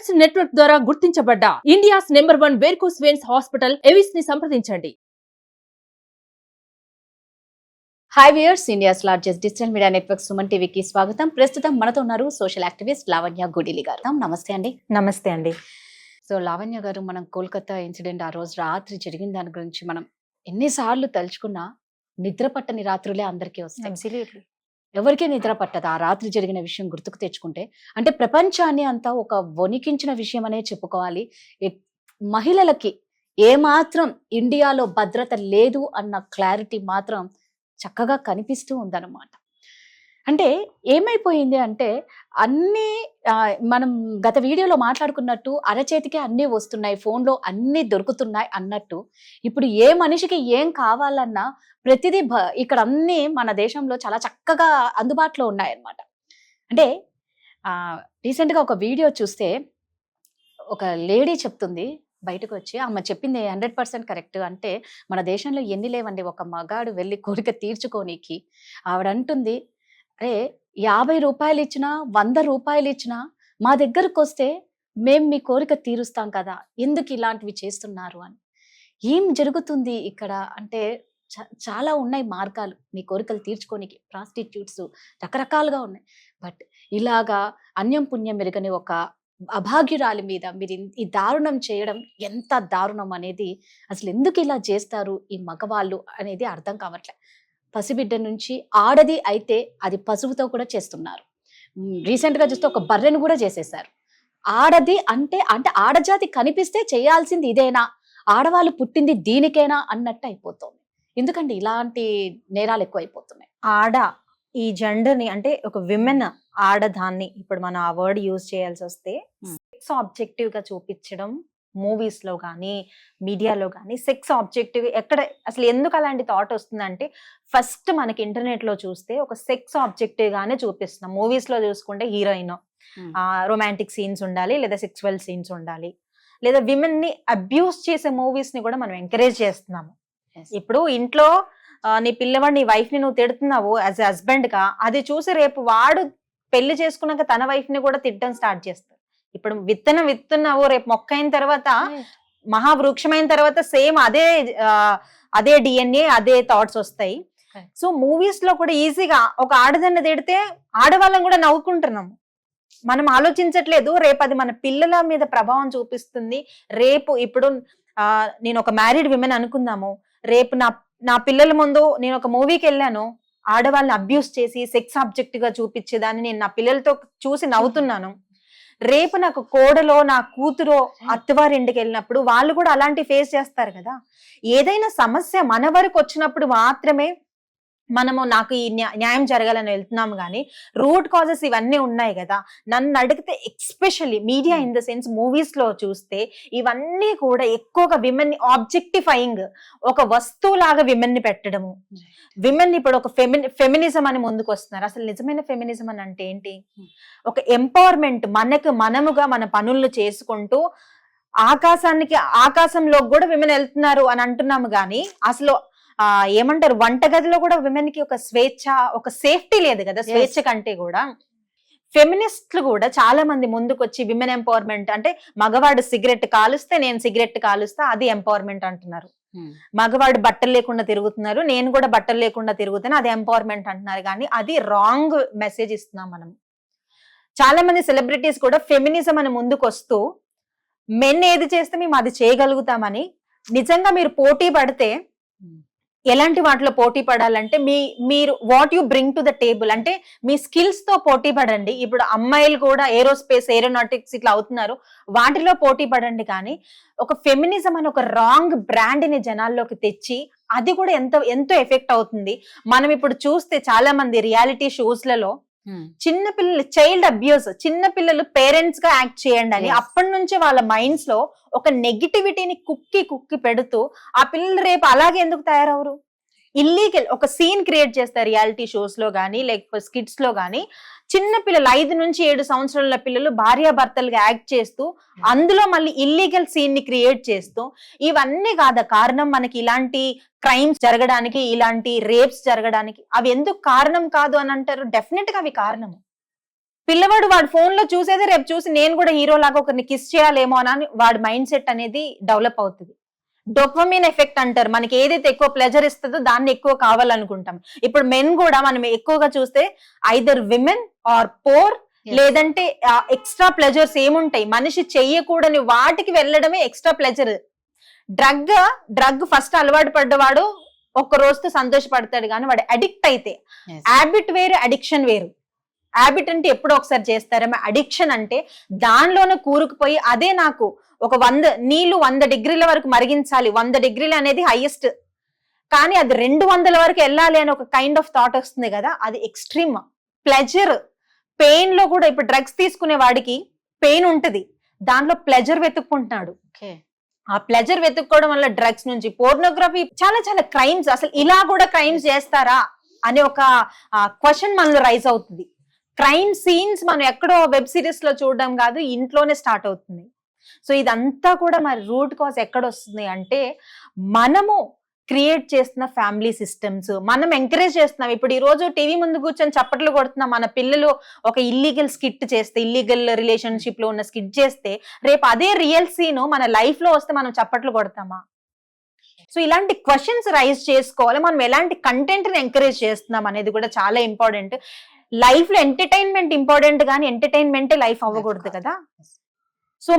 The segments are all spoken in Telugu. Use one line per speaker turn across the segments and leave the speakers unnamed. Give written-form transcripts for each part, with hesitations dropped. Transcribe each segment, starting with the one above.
స్పెక్ట్స్ నెట్వర్క్ ద్వారా గుర్తించబడ్డ India's number 1 varicose veins hospital Avis ని సంప్రదించండి.
Hi viewers, India's largest digital media network Suman టీవీకి స్వాగతం. ప్రస్తుతం మనతో ఉన్నారు సోషల్ యాక్టివిస్ట్ లావణ్య గుడిలి గారు. నమస్తే అండి.
నమస్తే అండి.
సో లావణ్య గారు, మనం కోల్కతా ఇన్సిడెంట్ ఆ రోజు రాత్రి జరిగిన దాని గురించి మనం ఎన్నిసార్లు తలుచుకున్నా నిద్ర పట్టని రాత్రులే అందరికీ వస్తాయి. ఎవరికీ నిద్ర పట్టదు ఆ రాత్రి జరిగిన విషయం గుర్తుకు తెచ్చుకుంటే. అంటే ప్రపంచాన్ని అంతా ఒక వణికించిన విషయం అనే చెప్పుకోవాలి. మహిళలకి ఏమాత్రం ఇండియాలో భద్రత లేదు అన్న క్లారిటీ మాత్రం చక్కగా కనిపిస్తూ ఉందన్నమాట. అంటే ఏమైపోయింది అంటే అన్నీ మనం గత వీడియోలో మాట్లాడుకున్నట్టు అరచేతికే అన్నీ వస్తున్నాయి, ఫోన్లో అన్నీ దొరుకుతున్నాయి అన్నట్టు ఇప్పుడు ఏ మనిషికి ఏం కావాలన్నా ప్రతిదీ ఇక్కడ అన్నీ మన దేశంలో చాలా చక్కగా అందుబాటులో ఉన్నాయన్నమాట. అంటే రీసెంట్గా ఒక వీడియో చూస్తే ఒక లేడీ చెప్తుంది బయటకు వచ్చి, ఆమె చెప్పింది 100% కరెక్ట్. అంటే మన దేశంలో ఎన్ని లేవండి, ఒక మగాడు వెళ్ళి కోరిక తీర్చుకోనికి. ఆవిడ అంటుంది, అరే 50 రూపాయలు ఇచ్చినా 100 రూపాయలు ఇచ్చినా మా దగ్గరకు వస్తే మేము మీ కోరిక తీరుస్తాం కదా, ఎందుకు ఇలాంటివి చేస్తున్నారు అని. ఏం జరుగుతుంది ఇక్కడ అంటే చాలా ఉన్నాయి మార్గాలు మీ కోరికలు తీర్చుకోనికి. ప్రాస్టిట్యూట్స్ రకరకాలుగా ఉన్నాయి. బట్ ఇలాగా అన్యం పుణ్యం మెరుగని ఒక అభాగ్యురాలి మీద మీరు ఈ దారుణం చేయడం ఎంత దారుణం అనేది, అసలు ఎందుకు ఇలా చేస్తారు ఈ మగవాళ్ళు అనేది అర్థం కావట్లే. పసిబిడ్డ నుంచి ఆడది అయితే అది పశువుతో కూడా చేస్తున్నారు. రీసెంట్గా చూస్తే ఒక బర్రెను కూడా చేసేసారు. ఆడది అంటే ఆడజాతి కనిపిస్తే చేయాల్సింది ఇదేనా, ఆడవాళ్ళు పుట్టింది దీనికేనా అన్నట్టు అయిపోతుంది. ఎందుకంటే ఇలాంటి నేరాలు ఎక్కువ అయిపోతున్నాయి.
ఈ జెండర్ని అంటే ఒక విమెన్ ఆడదాన్ని ఇప్పుడు మనం ఆ వర్డ్ యూజ్ చేయాల్సి వస్తే సెక్స్ ఆబ్జెక్టివ్ గా చూపించడం మూవీస్ లో కానీ మీడియాలో కానీ. సెక్స్ ఆబ్జెక్టివ్ ఎక్కడ అసలు ఎందుకు అలాంటి థాట్ వస్తుందంటే, ఫస్ట్ మనకి ఇంటర్నెట్ లో చూస్తే ఒక సెక్స్ ఆబ్జెక్టివ్ గానే చూపిస్తున్నాం. మూవీస్ లో చూసుకుంటే హీరోయిన్ రొమాంటిక్ సీన్స్ ఉండాలి, లేదా సెక్సువల్ సీన్స్ ఉండాలి, లేదా విమెన్ ని అబ్యూస్ చేసే మూవీస్ ని కూడా మనం ఎంకరేజ్ చేస్తున్నాము. ఇప్పుడు ఇంట్లో నీ పిల్లవాడు నీ వైఫ్ ని నువ్వు తిడుతున్నావు యాజ్ ఎ హస్బెండ్ గా, అది చూసి రేపు వాడు పెళ్లి చేసుకున్నాక తన వైఫ్ ని కూడా తిట్టడం స్టార్ట్ చేస్తాడు. ఇప్పుడు విత్తనం విత్తున్నావు, రేపు మొక్క అయిన తర్వాత మహావృక్షమైన తర్వాత సేమ్ అదే డిఎన్ఏ అదే థాట్స్ వస్తాయి. సో మూవీస్ లో కూడా ఈజీగా ఒక ఆడదాన్ని తిడితే ఆడవాళ్ళని కూడా నవ్వుకుంటున్నాము. మనం ఆలోచించట్లేదు రేపు అది మన పిల్లల మీద ప్రభావం చూపిస్తుంది. రేపు ఇప్పుడు నేను ఒక మ్యారీడ్ విమెన్ అనుకుందాము, రేపు నా పిల్లల ముందు నేను ఒక మూవీకి వెళ్ళాను, ఆడవాళ్ళని అబ్యూస్ చేసి సెక్స్ ఆబ్జెక్ట్ గా చూపించేదాన్ని నేను నా పిల్లలతో చూసి నవ్వుతున్నాను. రేపు నాకు కోడలో నా కూతురో అత్తవారింటికి వెళ్ళినప్పుడు వాళ్ళు కూడా అలాంటి ఫేస్ చేస్తారు కదా. ఏదైనా సమస్య మన వరకు వచ్చినప్పుడు మాత్రమే మనము నాకు ఈ న్యాయం జరగాలని వెళ్తున్నాము, కానీ రూట్ కాజెస్ ఇవన్నీ ఉన్నాయి కదా. నన్ను అడిగితే especially media in the sense movies లో చూస్తే ఇవన్నీ కూడా ఎక్కువగా విమెన్ ని ఆబ్జెక్టిఫైయింగ్, ఒక వస్తువులాగా విమెన్ ని పెట్టడము. విమెన్ ఇప్పుడు ఒక ఫెమినిజం అని ముందుకు వస్తున్నారు. అసలు నిజమైన ఫెమినిజం అని అంటే ఏంటి? ఒక ఎంపవర్మెంట్, మనముగా మన పనులను చేసుకుంటూ ఆకాశంలోకి కూడా విమెన్ వెళ్తున్నారు అని అంటున్నాము. కానీ అసలు ఏమంటారు, వంటగదిలో కూడా విమెన్ కి ఒక స్వేచ్ఛ, ఒక సేఫ్టీ లేదు కదా. స్వేచ్ఛ కంటే కూడా ఫెమినిస్టులు కూడా చాలా మంది ముందుకు వచ్చి విమెన్ ఎంపవర్మెంట్ అంటే మగవాడు సిగరెట్ కాలుస్తే నేను సిగరెట్ కాలుస్తా, అది ఎంపవర్మెంట్ అంటున్నారు. మగవాడు బట్టలు లేకుండా తిరుగుతున్నారు, నేను కూడా బట్టలు లేకుండా తిరుగుతాను, అది ఎంపవర్మెంట్ అంటున్నారు. కానీ అది రాంగ్ మెసేజ్ ఇస్తున్నాం మనం. చాలా మంది సెలబ్రిటీస్ కూడా ఫెమినిజం అని ముందుకు వస్తూ మెన్ ఏది చేస్తే మేము అది చేయగలుగుతామని. నిజంగా మీరు పోటీ పడితే ఎలాంటి వాటిలో పోటీ పడాలంటే మీరు what you bring to the table అంటే మీ స్కిల్స్ తో పోటీ పడండి. ఇప్పుడు అమ్మాయిలు కూడా ఏరోస్పేస్, ఏరోనాటిక్స్ ఇట్లా అవుతున్నారు, వాటిలో పోటీ పడండి. కానీ ఒక ఫెమినిజం అని ఒక రాంగ్ బ్రాండ్ ని జనాల్లోకి తెచ్చి అది కూడా ఎంతో ఎఫెక్ట్ అవుతుంది. మనం ఇప్పుడు చూస్తే చాలా మంది రియాలిటీ షోస్లలో చిన్న పిల్లలు చైల్డ్ అబ్యూస్, చిన్న పిల్లలు పేరెంట్స్ గా యాక్ట్ చేయండి అని అప్పటి నుంచి వాళ్ళ మైండ్స్ లో ఒక నెగిటివిటీని కుక్కి పెడుతూ ఆ పిల్లలు రేపు అలాగే ఎందుకు తయారవరు? ఇల్లీగల్ ఒక సీన్ క్రియేట్ చేస్తారు రియాలిటీ షోస్ లో గానీ లేకపోతే స్కిట్స్ లో గానీ. చిన్న పిల్లలు 5 నుంచి 7 సంవత్సరాల పిల్లలు భార్యాభర్తలుగా యాక్ట్ చేస్తూ అందులో మళ్ళీ ఇల్లీగల్ సీన్ ని క్రియేట్ చేస్తూ, ఇవన్నీ కాదా కారణం మనకి ఇలాంటి క్రైమ్స్ జరగడానికి, ఇలాంటి రేప్స్ జరగడానికి? అవి ఎందుకు కారణం కాదు అని అంటారు? డెఫినెట్ గా అవి కారణము. పిల్లవాడు వాడి ఫోన్ లో చూసేది రేపు చూసి నేను కూడా హీరో లాగా ఒకరిని కిస్ చేయాలేమో అని వాడి మైండ్ సెట్ అనేది డెవలప్ అవుతుంది. డోపమిన్ ఎఫెక్ట్ అంటారు. మనకి ఏదైతే ఎక్కువ ప్లెజర్ ఇస్తుందో దాన్ని ఎక్కువ కావాలనుకుంటాం. ఇప్పుడు మెన్ కూడా మనం ఎక్కువగా చూస్తే ఐదర్ విమెన్ ఆర్ పోర్, లేదంటే ఎక్స్ట్రా ప్లెజర్స్ ఏముంటాయి, మనిషి చెయ్యకూడని వాటికి వెళ్ళడమే ఎక్స్ట్రా ప్లెజర్. డ్రగ్ ఫస్ట్ అలవాటు పడ్డవాడు ఒక్క రోజుతో సంతోషపడతాడు, కానీ వాడు అడిక్ట్ అయితే, హ్యాబిట్ వేరు అడిక్షన్ వేరు. హ్యాబిట్ అంటే ఎప్పుడో ఒకసారి చేస్తారేమో, అడిక్షన్ అంటే దానిలోనే కూరుకుపోయి అదే నాకు ఒక 100 డిగ్రీల వరకు మరిగించాలి, 100 డిగ్రీలు అనేది హైయెస్ట్, కానీ అది 200 వరకు వెళ్ళాలి అని ఒక కైండ్ ఆఫ్ థాట్ వస్తుంది కదా, అది ఎక్స్ట్రీమ్ ప్లెజర్. పెయిన్ లో కూడా ఇప్పుడు డ్రగ్స్ తీసుకునే వాడికి పెయిన్ ఉంటది, దాంట్లో ప్లెజర్ వెతుక్కుంటున్నాడు. ఆ ప్లెజర్ వెతుక్కోవడం వల్ల డ్రగ్స్ నుంచి పోర్నోగ్రఫీ, చాలా చాలా క్రైమ్స్, అసలు ఇలా కూడా క్రైమ్స్ చేస్తారా అనే ఒక క్వశ్చన్ మనలో రైజ్ అవుతుంది. క్రైమ్ సీన్స్ మనం ఎక్కడో వెబ్ సిరీస్ లో చూడడం కాదు, ఇంట్లోనే స్టార్ట్ అవుతుంది. సో ఇదంతా కూడా మరి రూట్ కాజ్ ఎక్కడ వస్తుంది అంటే మనము క్రియేట్ చేస్తున్న ఫ్యామిలీ సిస్టమ్స్, మనం ఎంకరేజ్ చేస్తున్నాం. ఇప్పుడు ఈ రోజు టీవీ ముందు కూర్చొని చప్పట్లు కొడుతున్నాం, మన పిల్లలు ఒక ఇల్లీగల్ స్కిట్ చేస్తే, ఇల్లీగల్ రిలేషన్షిప్ లో ఉన్న స్కిట్ చేస్తే, రేపు అదే రియల్ సీన్ మన లైఫ్ లో వస్తే మనం చప్పట్లు కొడతామా? సో ఇలాంటి క్వశ్చన్స్ రైజ్ చేసుకోవాలి. మనం ఎలాంటి కంటెంట్ ని ఎంకరేజ్ చేస్తున్నాం అనేది కూడా చాలా ఇంపార్టెంట్. లైఫ్ లో ఎంటర్టైన్మెంట్ ఇంపార్టెంట్, కానీ ఎంటర్టైన్మెంటే లైఫ్ అవ్వకూడదు కదా. సో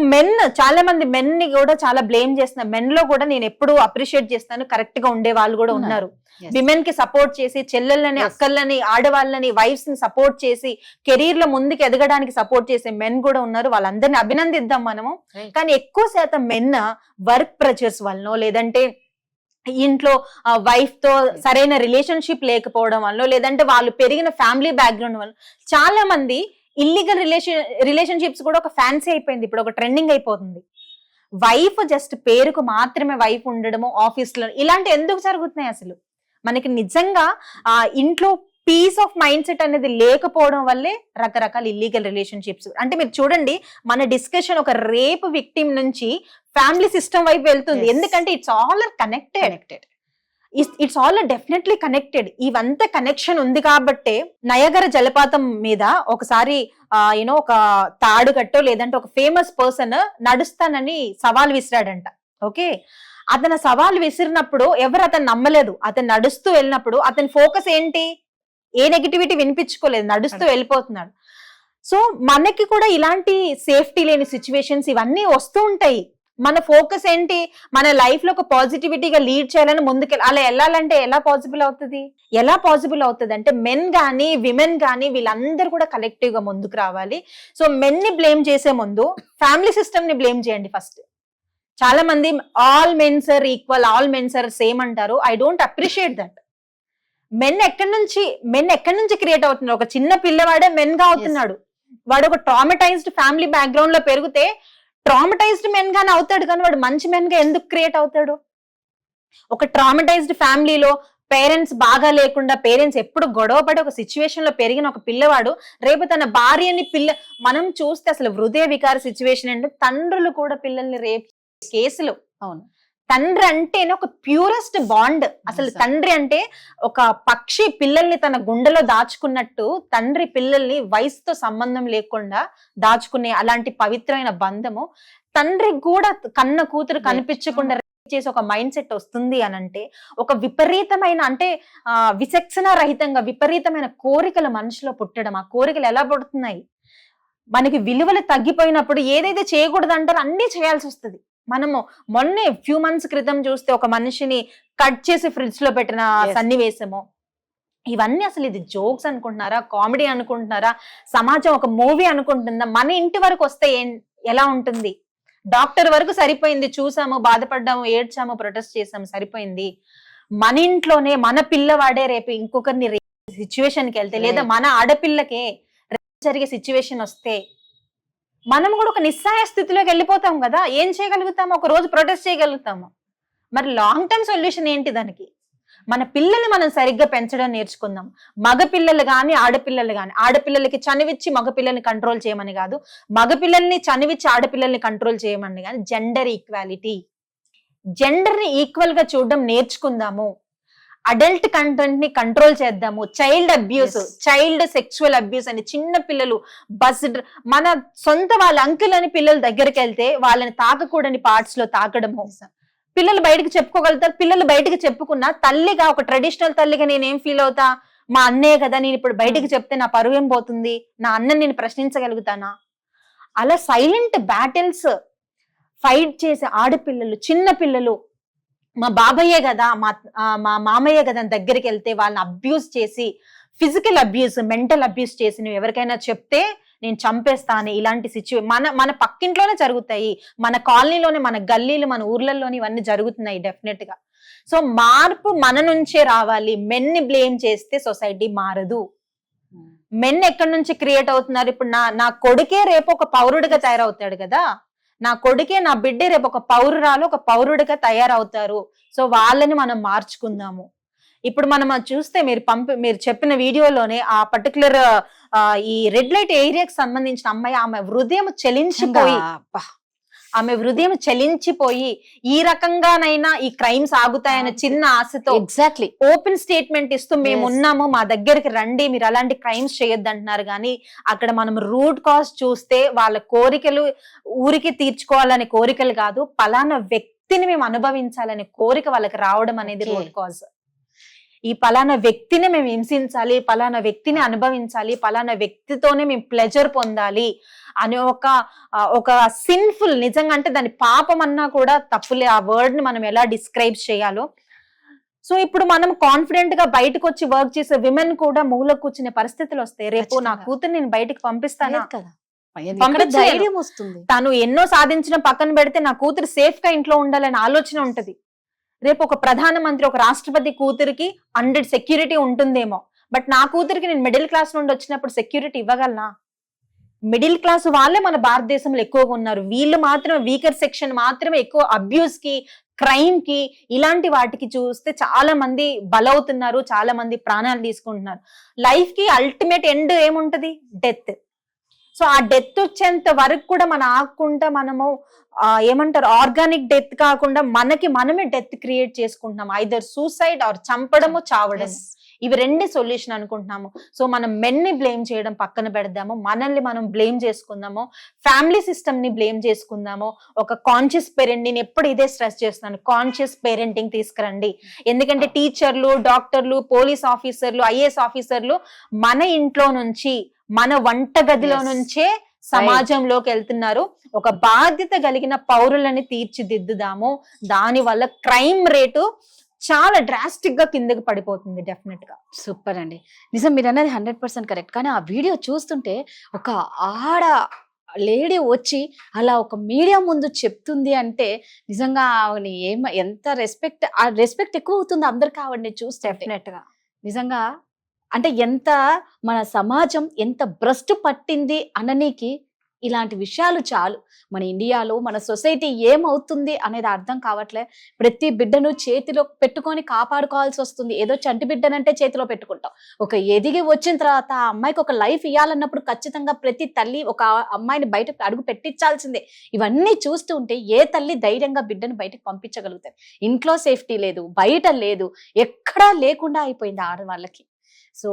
చాలా మంది మెన్ ని కూడా చాలా బ్లేమ్ చేస్తున్నారు. మెన్ లో కూడా నేను ఎప్పుడు అప్రిషియేట్ చేస్తాను, కరెక్ట్ గా ఉండే వాళ్ళు కూడా ఉన్నారు. విమెన్ కి సపోర్ట్ చేసి, చెల్లెళ్ళని, అక్కళ్ళని, ఆడవాళ్ళని, వైఫ్స్ ని సపోర్ట్ చేసి, కెరీర్ లో ముందుకు ఎదగడానికి సపోర్ట్ చేసే మెన్ కూడా ఉన్నారు. వాళ్ళందరినీ అభినందిద్దాం మనము. కానీ ఎక్కువ శాతం మెన్ వర్క్ ప్రెషర్స్ వలనో, లేదంటే ఇంట్లో వైఫ్ తో సరైన రిలేషన్షిప్ లేకపోవడం వల్ల, లేదంటే వాళ్ళు పెరిగిన ఫ్యామిలీ బ్యాక్గ్రౌండ్ వల్ల చాలా మంది ఇల్లీగల్ రిలేషన్షిప్స్ కూడా ఒక ఫ్యాన్సీ అయిపోయింది, ఇప్పుడు ఒక ట్రెండింగ్ అయిపోతుంది. వైఫ్ జస్ట్ పేరుకు మాత్రమే వైఫ్ ఉండడము ఆఫీస్ లో, ఇలాంటి ఎందుకు జరుగుతున్నాయి? అసలు మనకి నిజంగా ఇంట్లో పీస్ ఆఫ్ మైండ్ సెట్ అనేది లేకపోవడం వల్లే రకరకాల ఇల్లీగల్ రిలేషన్షిప్స్. అంటే మీరు చూడండి, మన డిస్కషన్ ఒక రేప్ విక్టిమ్ నుంచి ఫ్యామిలీ సిస్టమ్ వైపు వెళ్తుంది. ఎందుకంటే it's all connected, it's all definitely connected. ఇవంతా కనెక్షన్ ఉంది కాబట్టే నయగర జలపాతం మీద ఒకసారి ఒక తాడు కట్టో, లేదంటే ఒక ఫేమస్ పర్సన్ నడుస్తానని సవాల్ విసిరాడంట. ఓకే, అతను సవాల్ విసిరినప్పుడు ఎవరు అతను నమ్మలేదు. అతను నడుస్తూ వెళ్ళినప్పుడు అతని ఫోకస్ ఏంటి? ఏ నెగిటివిటీ వినిపించుకోలేదు, నడుస్తూ వెళ్ళిపోతున్నాడు. సో మనకి కూడా ఇలాంటి సేఫ్టీ లేని సిచ్యువేషన్స్ ఇవన్నీ వస్తూ ఉంటాయి. మన ఫోకస్ ఏంటి? మన లైఫ్ లో ఒక పాజిటివిటీగా లీడ్ చేయాలని ముందుకెళ్ళి, అలా వెళ్ళాలంటే ఎలా పాసిబుల్ అవుతుంది అంటే మెన్ గానీ విమెన్ గానీ వీళ్ళందరూ కూడా కలెక్టివ్ గా ముందుకు రావాలి. సో మెన్ ని బ్లేమ్ చేసే ముందు ఫ్యామిలీ సిస్టమ్ ని బ్లేమ్ చేయండి ఫస్ట్. చాలా మంది all mens are equal, all mens are same అంటారు. I don't appreciate that. Men ఎక్కడి నుంచి క్రియేట్ అవుతున్నారు? ఒక చిన్న పిల్లవాడే మెన్ గా అవుతున్నాడు. వాడు ఒక ట్రామటైజ్డ్ ఫ్యామిలీ బ్యాక్గ్రౌండ్ లో పెరిగితే ట్రామటైజ్డ్ మెన్ గానే అవుతాడు, కానీ వాడు మంచి మెన్ గా ఎందుకు క్రియేట్ అవుతాడు? ఒక ట్రామటైజ్డ్ ఫ్యామిలీలో పేరెంట్స్ బాగా లేకుండా, పేరెంట్స్ ఎప్పుడు గొడవపడి ఒక సిచ్యువేషన్ లో పెరిగిన ఒక పిల్లవాడు రేపు తన భార్యని మనం చూస్తే అసలు హృదయ వికార సిచ్యువేషన్ అంటే తండ్రులు కూడా పిల్లల్ని రేప్ కేసులు. అవును, తండ్రి అంటే ఒక ప్యూరెస్ట్ బాండ్. అసలు తండ్రి అంటే ఒక పక్షి పిల్లల్ని తన గుండెలో దాచుకున్నట్టు తండ్రి పిల్లల్ని వయసుతో సంబంధం లేకుండా దాచుకునే అలాంటి పవిత్రమైన బంధము తండ్రి కూడా కన్న కూతురు కనిపించకుండా చేసి ఒక మైండ్ సెట్ వస్తుంది అని అంటే, ఒక విపరీతమైన అంటే విచక్షణ రహితంగా విపరీతమైన కోరికలు మనిషిలో పుట్టడం. ఆ కోరికలు ఎలా పుడుతున్నాయి? మనకి విలువలు తగ్గిపోయినప్పుడు ఏదైతే చేయకూడదు అంటారో అన్ని చేయాల్సి వస్తుంది. మనము మొన్నే ఫ్యూ మంత్స్ క్రితం చూస్తే ఒక మనిషిని కట్ చేసి ఫ్రిడ్జ్ లో పెట్టిన సన్నివేశము, ఇవన్నీ అసలు ఇది జోక్స్ అనుకుంటున్నారా, కామెడీ అనుకుంటున్నారా, సమాజం ఒక మూవీ అనుకుంటుందా? మన ఇంటి వరకు వస్తే ఎలా ఉంటుంది? డాక్టర్ వరకు సరిపోయింది, చూసాము, బాధపడ్డాము, ఏడ్చాము, ప్రొటెస్ట్ చేసాము, సరిపోయింది. మన ఇంట్లోనే మన పిల్లవాడే రేపు ఇంకొకరిని సిచ్యువేషన్ కి వెళ్తే, లేదా మన ఆడపిల్లకే జరిగే సిచ్యువేషన్ వస్తే మనం కూడా ఒక నిస్సహాయ స్థితిలోకి వెళ్ళిపోతాం కదా. ఏం చేయగలుగుతాము? ఒక రోజు ప్రొటెస్ట్ చేయగలుగుతాము. మరి లాంగ్ టర్మ్ సొల్యూషన్ ఏంటి దానికి? మన పిల్లల్ని మనం సరిగ్గా పెంచడం నేర్చుకుందాం. మగ పిల్లలు గాని ఆడపిల్లలు గాని, ఆడపిల్లలకి చనివిచ్చి మగ పిల్లల్ని కంట్రోల్ చేయమని కాదు, మగ పిల్లల్ని చనివిచ్చి ఆడపిల్లల్ని కంట్రోల్ చేయమని కానీ, జెండర్ ఈక్వాలిటీ, జెండర్ ని ఈక్వల్ గా చూడడం నేర్చుకుందాము. అడల్ట్ కంటెంట్ ని కంట్రోల్ చేద్దాము. Child abuse, child sexual abuse అని చిన్న పిల్లలు మన సొంత వాళ్ళ అంకుల్ అని పిల్లల దగ్గరికి వెళ్తే వాళ్ళని తాకకూడని పార్ట్స్ లో తాకడము. పిల్లలు బయటకు చెప్పుకోగలుగుతారు. పిల్లలు బయటకు చెప్పుకున్నా తల్లిగా, ఒక ట్రెడిషనల్ తల్లిగా నేనేం ఫీల్ అవుతా, మా అన్నయ్య కదా, నేను ఇప్పుడు బయటకు చెప్తే నా పరువు ఏం పోతుంది, నా అన్నని నేను ప్రశ్నించగలుగుతానా? అలా సైలెంట్ బ్యాటిల్స్ ఫైట్ చేసే ఆడపిల్లలు, చిన్న పిల్లలు, మా బాబయ్యే కదా, మా మామయ్య కదా దగ్గరికి వెళ్తే వాళ్ళని అబ్యూస్ చేసి, ఫిజికల్ అబ్యూస్, మెంటల్ అబ్యూస్ చేసి నువ్వు ఎవరికైనా చెప్తే నేను చంపేస్తాను, ఇలాంటి మన పక్కింట్లోనే జరుగుతాయి, మన కాలనీలోనే, మన గల్లీలు, మన ఊర్లలోనే ఇవన్నీ జరుగుతున్నాయి డెఫినెట్ గా. సో మార్పు మన నుంచే రావాలి. మెన్ ని బ్లేమ్ చేస్తే సొసైటీ మారదు. మెన్ ఎక్కడి నుంచి క్రియేట్ అవుతున్నారు? ఇప్పుడు నా కొడుకే రేపు ఒక పౌరుడిగా తయారవుతాడు కదా, నా కొడుకే, నా బిడ్డే రేపు ఒక పౌరురాలు, ఒక పౌరుడిగా తయారవుతారు. సో వాళ్ళని మనం మార్చుకుందాము. ఇప్పుడు మనం చూస్తే మీరు చెప్పిన వీడియోలోనే ఆ పర్టికులర్ ఈ రెడ్ లైట్ ఏరియాకి సంబంధించిన అమ్మాయి, ఆమె హృదయం చలించిపోయి ఈ రకంగానైనా ఈ క్రైమ్స్ ఆగుతాయన్న చిన్న ఆశతో
ఎగ్జాక్ట్లీ
ఓపెన్ స్టేట్మెంట్ ఇస్తూ మేము ఉన్నాము, మా దగ్గరికి రండి, మీరు అలాంటి క్రైమ్స్ చేయొద్దు అంటున్నారు. కానీ అక్కడ మనం రూట్ కాజ్ చూస్తే వాళ్ళ కోరికలు ఊరికి తీర్చుకోవాలనే కోరికలు కాదు, పలానా వ్యక్తిని మేము అనుభవించాలనే కోరిక వాళ్ళకి రావడం అనేది రూట్ కాజ్. ఈ పలానా వ్యక్తిని మేము హింసించాలి, పలానా వ్యక్తిని అనుభవించాలి, పలానా వ్యక్తితోనే మేము ప్లెజర్ పొందాలి అనే ఒక సిన్ఫుల్, నిజంగా అంటే దాని పాపం అన్నా కూడా తప్పులే, ఆ వర్డ్ ని మనం ఎలా డిస్క్రైబ్ చేయాలో. సో ఇప్పుడు మనం కాన్ఫిడెంట్ గా బయటకు వచ్చి వర్క్ చేసే విమెన్ కూడా మూల కూర్చునే పరిస్థితులు వస్తాయి. రేపు నా కూతురు నేను బయటకు పంపిస్తాను కదా,
ధైర్యం వస్తుంది.
తను ఎన్నో సాధించిన పక్కన పెడితే నా కూతురు సేఫ్ గా ఇంట్లో ఉండాలనే ఆలోచన ఉంటది. రేపు ఒక ప్రధానమంత్రి, ఒక రాష్ట్రపతి కూతురికి 100 సెక్యూరిటీ ఉంటుందేమో, బట్ నా కూతురికి నేను మిడిల్ క్లాస్ నుండి వచ్చినప్పుడు సెక్యూరిటీ ఇవ్వగలనా? మిడిల్ క్లాస్ వాళ్ళే మన భారతదేశంలో ఎక్కువగా ఉన్నారు. వీళ్ళు మాత్రమే, వీకర్ సెక్షన్ మాత్రమే ఎక్కువ అబ్యూస్ కి, క్రైమ్ కి, ఇలాంటి వాటికి చూస్తే చాలా మంది బలవుతున్నారు, చాలా మంది ప్రాణాలు తీసుకుంటున్నారు. లైఫ్ కి అల్టిమేట్ ఎండ్ ఏముంటది? డెత్. సో ఆ డెత్ వచ్చేంత వరకు కూడా మనం ఆగకుండా, మనము ఏమంటారు, ఆర్గానిక్ డెత్ కాకుండా మనకి మనమే డెత్ క్రియేట్ చేసుకుంటున్నాం. ఐదర్ సూసైడ్ ఆర్ చంపడము, చావడం. ఇవి రెండే సొల్యూషన్ అనుకుంటున్నాము. సో మనం మెన్ ని బ్లేమ్ చేయడం పక్కన పెడదాము, మనల్ని మనం బ్లేమ్ చేసుకుందాము, ఫ్యామిలీ సిస్టమ్ ని బ్లేమ్ చేసుకుందాము. ఒక కాన్షియస్ పేరెంట్, నేను ఎప్పుడు ఇదే స్ట్రెస్ చేస్తున్నాను, కాన్షియస్ పేరెంటింగ్ తీసుకురండి. ఎందుకంటే టీచర్లు, డాక్టర్లు, పోలీస్ ఆఫీసర్లు, ఐఏఎస్ ఆఫీసర్లు మన ఇంట్లో నుంచి, మన వంట గదిలో నుంచే సమాజంలోకి వెళ్తున్నారు. ఒక బాధ్యత కలిగిన పౌరులని తీర్చిదిద్దుదాము. దాని వల్ల క్రైమ్ రేటు చాలా డ్రాస్టిక్ గా కిందకి పడిపోతుంది డెఫినెట్ గా.
సూపర్ అండి, నిజం మీరు అన్నది 100% కరెక్ట్. కానీ ఆ వీడియో చూస్తుంటే ఒక లేడీ వచ్చి అలా ఒక మీడియా ముందు చెప్తుంది అంటే నిజంగా ఆవిడని ఎంత రెస్పెక్ట్ ఎక్కువ అవుతుంది అందరికి ఆవిడని చూస్తే.
డెఫినెట్ గా
నిజంగా అంటే ఎంత మన సమాజం ఎంత భ్రష్టు పట్టింది అననీకి ఇలాంటి విషయాలు చాలు. మన ఇండియాలో మన సొసైటీ ఏమవుతుంది అనేది అర్థం కావట్లే. ప్రతి బిడ్డను చేతిలో పెట్టుకొని కాపాడుకోవాల్సి వస్తుంది. ఏదో చంటి బిడ్డనంటే చేతిలో పెట్టుకుంటాం, ఒక ఎదిగి వచ్చిన తర్వాత ఆ అమ్మాయికి ఒక లైఫ్ ఇవ్వాలన్నప్పుడు ఖచ్చితంగా ప్రతి తల్లి ఒక అమ్మాయిని బయటకు అడుగు పెట్టించాల్సిందే. ఇవన్నీ చూస్తూ ఉంటే ఏ తల్లి ధైర్యంగా బిడ్డను బయటకు పంపించగలుగుతారు? ఇంట్లో సేఫ్టీ లేదు, బయట లేదు, ఎక్కడా లేకుండా అయిపోయింది ఆడవాళ్ళకి. సో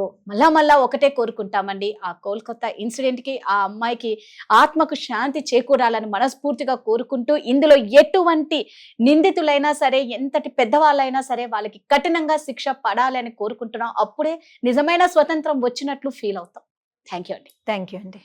మళ్ళా ఒకటే కోరుకుంటామండి, ఆ కోల్కతా ఇన్సిడెంట్ కి ఆ అమ్మాయికి ఆత్మకు శాంతి చేకూరాలని మనస్ఫూర్తిగా కోరుకుంటూ, ఇందులో ఎటువంటి నిందితులైనా సరే, ఎంతటి పెద్దవాళ్ళైనా సరే వాళ్ళకి కఠినంగా శిక్ష పడాలని కోరుకుంటున్నాం. అప్పుడే నిజమైన స్వతంత్రం వచ్చినట్లు ఫీల్ అవుతాం. థ్యాంక్ యూ అండి.
థ్యాంక్ యూ అండి.